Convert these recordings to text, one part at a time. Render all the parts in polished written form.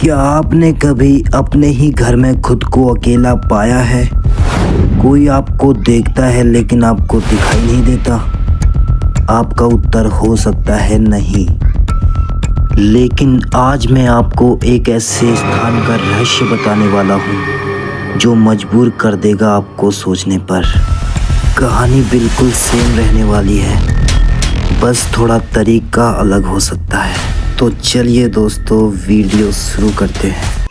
क्या आपने कभी अपने ही घर में खुद को अकेला पाया है? कोई आपको देखता है लेकिन आपको दिखाई नहीं देता। आपका उत्तर हो सकता है नहीं, लेकिन आज मैं आपको एक ऐसे स्थान का रहस्य बताने वाला हूँ जो मजबूर कर देगा आपको सोचने पर। कहानी बिल्कुल सेम रहने वाली है, बस थोड़ा तरीका अलग हो सकता है। तो चलिए दोस्तों, वीडियो शुरू करते हैं।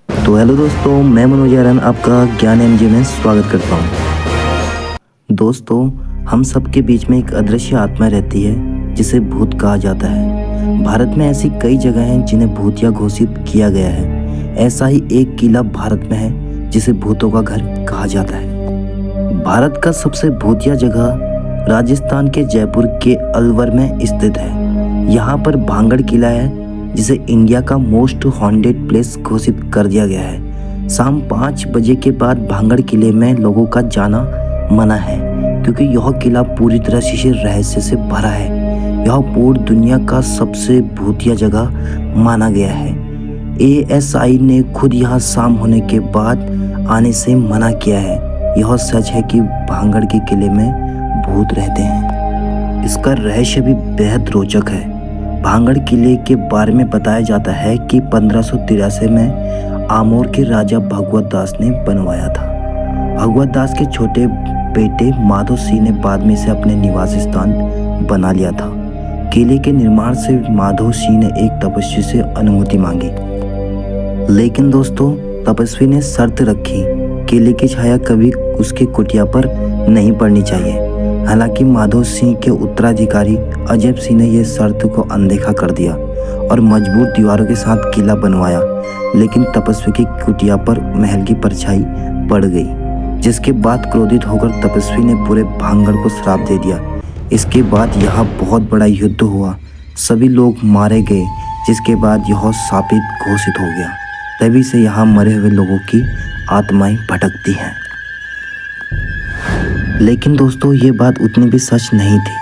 तो हेलो दोस्तों, मैं मनोज आर्यन आपका ज्ञान एमजे में स्वागत करता हूँ। दोस्तों, हम सबके बीच में एक अदृश्य आत्मा रहती है जिसे भूत कहा जाता है। भारत में ऐसी कई जगह हैं जिन्हें भूतिया घोषित किया गया है। ऐसा ही एक किला भारत में है जिसे भूतों का घर कहा जाता है। भारत का सबसे भूतिया जगह राजस्थान के जयपुर के अलवर में स्थित है। यहाँ पर भांगड़ किला है जिसे इंडिया का मोस्ट हॉन्टेड प्लेस घोषित कर दिया गया है। शाम 5 बजे के बाद भांगड़ किले में लोगों का जाना मना है, क्योंकि यह किला पूरी तरह से रहस्य से भरा है। यह पूरी दुनिया का सबसे भूतिया जगह माना गया है। ASI ने खुद यहाँ शाम होने के बाद आने से मना किया है। यह सच है कि भांगड़ के किले में भूत रहते हैं। इसका रहस्य भी बेहद रोचक है। भांगड़ किले के बारे में बताया जाता है कि 1583 में आमोर के राजा भगवत दास ने बनवाया था। भगवत दास के छोटे बेटे माधो सिंह ने बाद में इसे अपने निवास स्थान बना लिया था। किले के निर्माण से माधो सिंह ने एक तपस्वी से अनुमति मांगी, लेकिन दोस्तों तपस्वी ने शर्त रखी, किले की छाया कभी उसकी कुटिया पर नहीं पड़नी चाहिए। हालांकि माधो सिंह के उत्तराधिकारी अजय सिंह ने यह शर्त को अनदेखा कर दिया और मजबूत दीवारों के साथ किला बनवाया, लेकिन तपस्वी की कुटिया पर महल की परछाई पड़ गई, जिसके बाद क्रोधित होकर तपस्वी ने पूरे भांगड़ को श्राप दे दिया। इसके बाद यहाँ बहुत बड़ा युद्ध हुआ, सभी लोग मारे गए, जिसके बाद यह शापित घोषित हो गया। तभी से यहाँ मरे हुए लोगों की आत्माएं भटकती हैं। लेकिन दोस्तों, ये बात उतनी भी सच नहीं थी।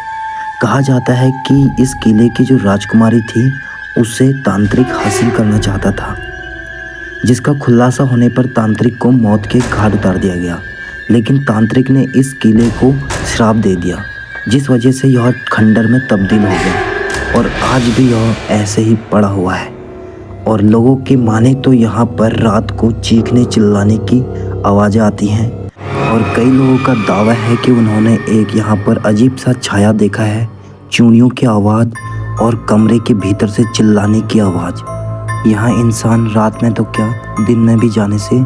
कहा जाता है कि इस किले की जो राजकुमारी थी उससे तांत्रिक हासिल करना चाहता था, जिसका खुलासा होने पर तांत्रिक को मौत के घाट उतार दिया गया। लेकिन तांत्रिक ने इस किले को श्राप दे दिया, जिस वजह से यह खंडर में तब्दील हो गया और आज भी यह ऐसे ही पड़ा हुआ है। और लोगों की माने तो यहाँ पर रात को चीखने चिल्लाने की आवाज़ें आती हैं और कई लोगों का दावा है कि उन्होंने एक यहाँ पर अजीब सा छाया देखा है, चूड़ियों की आवाज़ और कमरे के भीतर से चिल्लाने की आवाज़। यहाँ इंसान रात में तो क्या, दिन में भी जाने से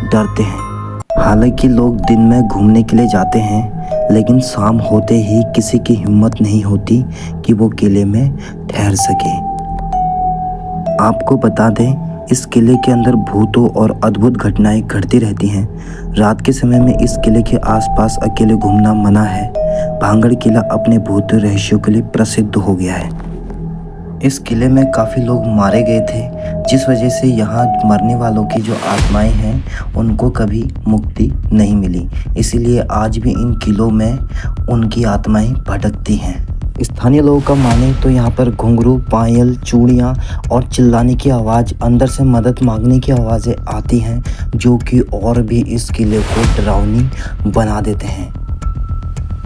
डरते हैं। हालांकि लोग दिन में घूमने के लिए जाते हैं, लेकिन शाम होते ही किसी की हिम्मत नहीं होती कि वो किले में ठहर सके। आपको बता दें, इस किले के अंदर भूतों और अद्भुत घटनाएं घटती रहती हैं। रात के समय में इस किले के आसपास अकेले घूमना मना है। भांगड़ किला अपने भूत रहस्यों के लिए प्रसिद्ध हो गया है। इस किले में काफ़ी लोग मारे गए थे, जिस वजह से यहाँ मरने वालों की जो आत्माएं हैं उनको कभी मुक्ति नहीं मिली। इसीलिए आज भी इन किलों में उनकी आत्माएं भटकती हैं। स्थानीय लोगों का माने तो यहाँ पर घुंघरू, पायल, चूड़ियाँ और चिल्लाने की आवाज़, अंदर से मदद मांगने की आवाज़ें आती हैं, जो कि और भी इस किले को डरावनी बना देते हैं।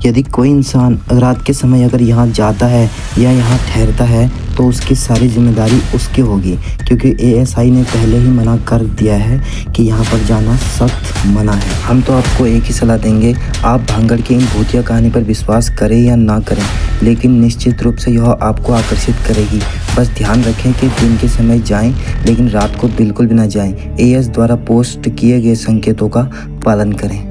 यदि कोई इंसान रात के समय अगर यहाँ जाता है या यहाँ ठहरता है तो उसकी सारी जिम्मेदारी उसकी होगी, क्योंकि ASI ने पहले ही मना कर दिया है कि यहाँ पर जाना सख्त मना है। हम तो आपको एक ही सलाह देंगे, आप भांगड़ की इन भूतिया कहानी पर विश्वास करें या ना करें, लेकिन निश्चित रूप से यह आपको आकर्षित करेगी। बस ध्यान रखें कि दिन के समय जाएं, लेकिन रात को बिल्कुल भी ना जाएं। AS द्वारा पोस्ट किए गए संकेतों का पालन करें।